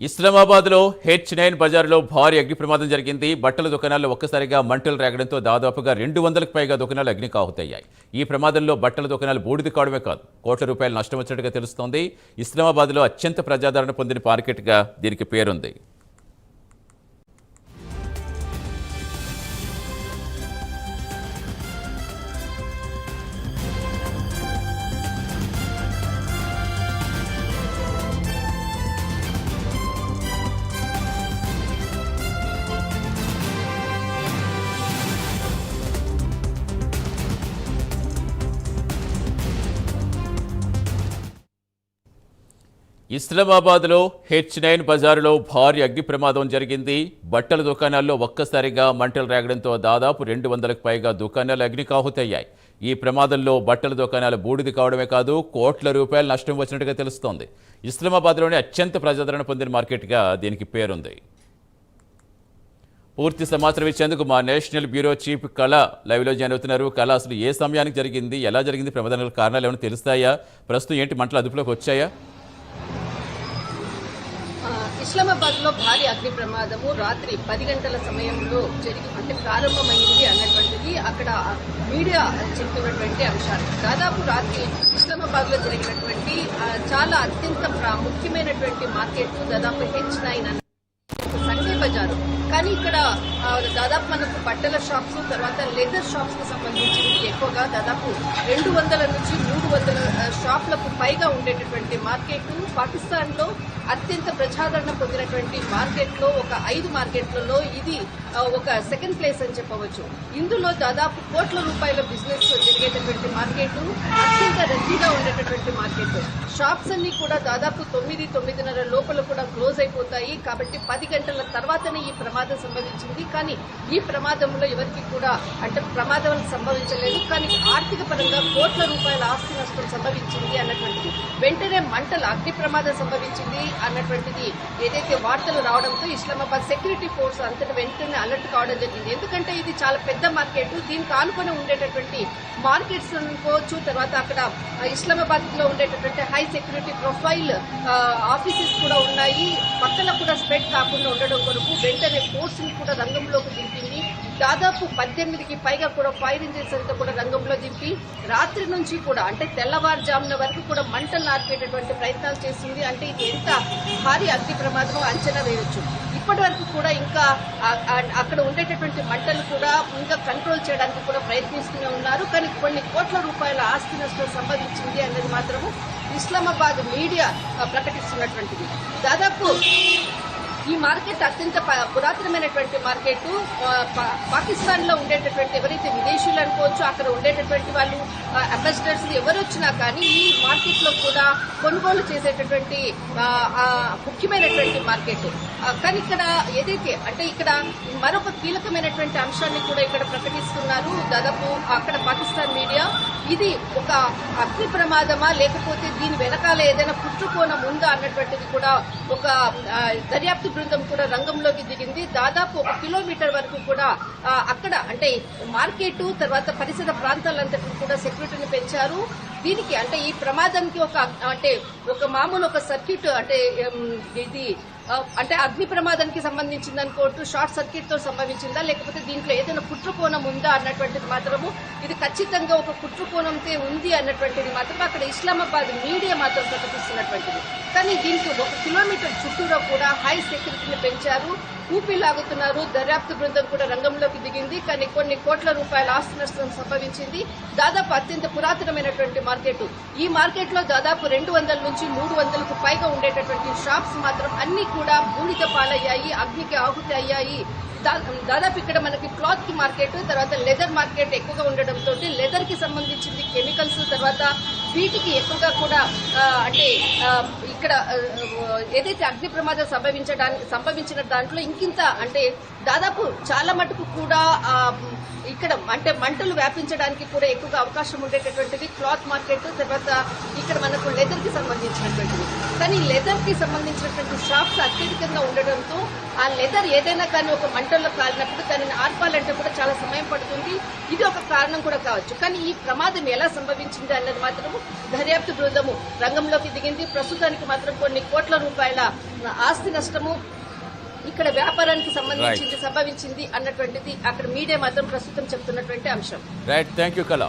ఇస్లామాబాద్ లో H9 బజార్లో భారీ అగ్ని ప్రమాదం జరిగింది. బట్టల దుకాణాల్లో ఒక్కసారిగా మంటలు రేగడంతో దాదాపుగా 200లకు పైగా దుకాణాలు అగ్నికి ఆహుతయ్యాయి. ఈ ప్రమాదంలో బట్టల దుకాణాలు బూడిద కావడమే కాదు, కోట్ల రూపాయల నష్టం వచ్చినట్టుగా తెలుస్తోంది. ఇస్లామాబాద్ లో అత్యంత ప్రజాదరణ పొందిన మార్కెట్ గా దీనికి పేరుంది. ఇస్లామాబాద్ లో H9 బజారులో భారీ అగ్ని ప్రమాదం జరిగింది. బట్టల దుకాణాల్లో ఒక్కసారిగా మంటలు రేగడంతో దాదాపు 200లకు పైగా దుకాణాలు అగ్నికి ఆహుతయ్యాయి. ఈ ప్రమాదంలో బట్టల దుకాణాలు బూడిద కావడమే కాదు, కోట్ల రూపాయల నష్టం వచ్చినట్టుగా తెలుస్తోంది. ఇస్లామాబాద్లోని అత్యంత ప్రజాదరణ పొందిన మార్కెట్గా దీనికి పేరుంది. పూర్తి సమాచారం ఇచ్చేందుకు మా నేషనల్ బ్యూరో చీఫ్ కళ లైవ్లో జాయిన్ అవుతున్నారు. కళ, అసలు ఏ సమయానికి జరిగింది, ఎలా జరిగింది, ప్రమాదానికి కారణాలు ఏమైనా తెలుస్తాయా, ప్రస్తుతం ఏంటి మంటలు అదుపులోకి వచ్చాయా? ఇస్లామాబాద్ లో భారీ అగ్ని ప్రమాదము రాత్రి 10 గంటల సమయంలో ప్రారంభమైంది అన్నటువంటిది అక్కడ మీడియా చెప్తున్నటువంటి అంశాలు. దాదాపు రాత్రి ఇస్లామాబాద్ లో జరిగినటువంటి చాలా అత్యంత ముఖ్యమైనటువంటి మార్కెట్ దాదాపు H9 సండే బజారు. కానీ ఇక్కడ దాదాపు మనకు బట్టల షాప్స్, తర్వాత లెదర్ షాప్స్ కు సంబంధించి ఎక్కువగా దాదాపు 200 నుంచి 300 షాప్లకు పైగా ఉండేటటువంటి మార్కెట్. పాకిస్తాన్ లో అత్యంత ప్రజాదరణ పొందినటువంటి మార్కెట్ లో ఒక 5 మార్కెట్లలో ఇది ఒక సెకండ్ ప్లేస్ అని చెప్పవచ్చు. ఇందులో దాదాపు కోట్ల రూపాయల బిజినెస్ జరిగేటటువంటి మార్కెట్, అత్యంత రద్దీగా ఉండేటటువంటి మార్కెట్. షాప్స్ అన్ని కూడా దాదాపు 9-9:30 లోపల కూడా క్లోజ్ అయిపోతాయి. కాబట్టి 10 గంటల తర్వాతనే ఈ ప్రమాదం సంభవించింది. కానీ ఈ ప్రమాదంలో ఎవరికి కూడా ప్రమాదం సంభవించలేదు. కానీ ఆర్థిక పరంగా కోట్ల రూపాయల ఆస్తి నష్టం సంభవించింది అన్నటువంటిది. వెంటనే మంటల అగ్ని ప్రమాదం సంభవించింది అన్నటువంటిది ఏదైతే వార్తలు రావడంతో ఇస్లామాబాద్ సెక్యూరిటీ ఫోర్స్ అంతటి వెంటనే అలర్ట్ కావడం జరిగింది. ఎందుకంటే ఇది చాలా పెద్ద మార్కెట్, దీనికి ఆనుకొని ఉండేటటువంటి మార్కెట్స్ అనుకోవచ్చు. తర్వాత అక్కడ ఇస్లామాబాద్ లో ఉండేటటువంటి హై సెక్యూరిటీ ప్రొఫైల్ ఆఫీసెస్ కూడా ఉన్నాయి. పక్కన కూడా స్ప్రెడ్ కాకుండా ఉండడం కొరకు వెంటనే ఫోర్స్ ని కూడా రంగంలోకి దింపింది. దాదాపు 18కి పైగా కూడా ఫైర్ ఇంజిన్స్ అంతా కూడా రంగంలో దింపి రాత్రి నుంచి కూడా తెల్లవారుజామున వరకు కూడా మంటలు ఆర్పేటటువంటి ప్రయత్నాలు చేసింది. ఇది ఎంత భారీ అగ్ని ప్రమాదం అంచనా వేయొచ్చు. ఇప్పటి వరకు కూడా ఇంకా అక్కడ ఉండేటటువంటి మంటలు కూడా ఇంకా కంట్రోల్ చేయడానికి కూడా ప్రయత్నిస్తూనే ఉన్నారు. కానీ కొన్ని కోట్ల రూపాయల ఆస్తి నష్టం సంభవించింది అన్నది మాత్రము ఇస్లామాబాద్ మీడియా ప్రకటిస్తున్నటువంటిది. దాదాపు ఈ మార్కెట్ అత్యంత పురాతనమైనటువంటి మార్కెట్. పాకిస్తాన్ లో ఉండేటటువంటి ఎవరైతే విదేశీయులు అనుకోవచ్చు, అక్కడ ఉండేటటువంటి వాళ్ళు అంబాసిడర్స్ ఎవరు వచ్చినా కానీ ఈ మార్కెట్ లో కూడా కొనుగోలు చేసేటటువంటి ముఖ్యమైనటువంటి మార్కెట్. కానీ ఇక్కడ ఏదైతే ఇక్కడ మరొక కీలకమైనటువంటి అంశాన్ని కూడా ఇక్కడ ప్రకటిస్తున్నారు దాదాపు అక్కడ పాకిస్తాన్ మీడియా. ఇది ఒక అగ్ని ప్రమాదమా లేకపోతే దీని వెనకాల ఏదైనా కుట్రకోణం ఉందా అన్నటువంటిది కూడా ఒక దర్యాప్తు బృందం కూడా రంగంలోకి దిగింది. దాదాపు 1 కిలోమీటర్ వరకు కూడా అక్కడ మార్కెట్ తర్వాత పరిసర ప్రాంతాలంతటి కూడా సెక్యూరిటీని పెంచారు. దీనికి ఈ ప్రమాదానికి ఒక మామూలు ఒక సర్క్యూట్ ఇది అగ్ని ప్రమాదానికి సంబంధించింది అనుకోవచ్చు, షార్ట్ సర్క్యూట్ తో సంభవించిందా లేకపోతే దీంట్లో ఏదైనా కుట్రకోణం ఉందా అన్నటువంటిది మాత్రము ఇది ఖచ్చితంగా ఒక కుట్రకోణంతో ఉంది అన్నటువంటిది మాత్రం అక్కడ ఇస్లామాబాద్ మీడియా మాత్రం ప్రకటిస్తున్నటువంటిది. కానీ దీనికి 1 కిలోమీటర్ చుట్టూరా కూడా హై సెక్యూరిటీని పెంచారు, ఊపిలాగుతున్నారు. దర్యాప్తు బృందం కూడా రంగంలోకి దిగింది. కానీ కొన్ని కోట్ల రూపాయల ఆస్తి నష్టం సంభవించింది. దాదాపు అత్యంత పురాతనమైనటువంటి మార్కెట్. ఈ మార్కెట్ లో దాదాపు 200 నుంచి 300కు పైగా ఉండేటటువంటి షాప్స్ మాత్రం అన్ని కూడా బూడిద పాలయ్యాయి, అగ్నికి ఆహుతి అయ్యాయి. దాదాపు ఇక్కడ మనకి క్లాత్ కి మార్కెట్, తర్వాత లెదర్ మార్కెట్ ఎక్కువగా ఉండడంతో లెదర్ కి సంబంధించింది కెమికల్స్, తర్వాత వీటికి ఎక్కువగా కూడా ఇక్కడ ఏదైతే అగ్ని ప్రమాదం సంభవించిన దాంట్లో ఇంకింత దాదాపు చాలా మటుకు కూడా ఇక్కడ మంటలు వ్యాపించడానికి కూడా ఎక్కువగా అవకాశం ఉండేటటువంటిది క్లాత్ మార్కెట్, తర్వాత ఇక్కడ మనకు లెదర్ కి సంబంధించినటువంటిది. కానీ లెదర్ కి సంబంధించినటువంటి షాప్స్ అత్యధికంగా ఉండడంతో ఆ లెదర్ ఏదైనా కానీ ఒక మంటల్లో కాలినప్పుడు దానిని ఆర్పాలంటే కూడా చాలా సమయం పడుతుంది. ఇది ఒక కారణం కూడా కావచ్చు. కానీ ఈ ప్రమాదం ఎలా సంభవించింది అన్నది మాత్రము దర్యాప్తు బృందము రంగంలోకి దిగింది. ప్రస్తుతానికి మాత్రం కొన్ని కోట్ల రూపాయల ఆస్తి నష్టము ఇక్కడ వ్యాపారానికి సంబంధించింది సంభవించింది అన్నటువంటిది అక్కడ మీడియా మాత్రం ప్రస్తుతం చెప్తున్నటువంటి అంశం. రైట్, థ్యాంక్ యూ కళ.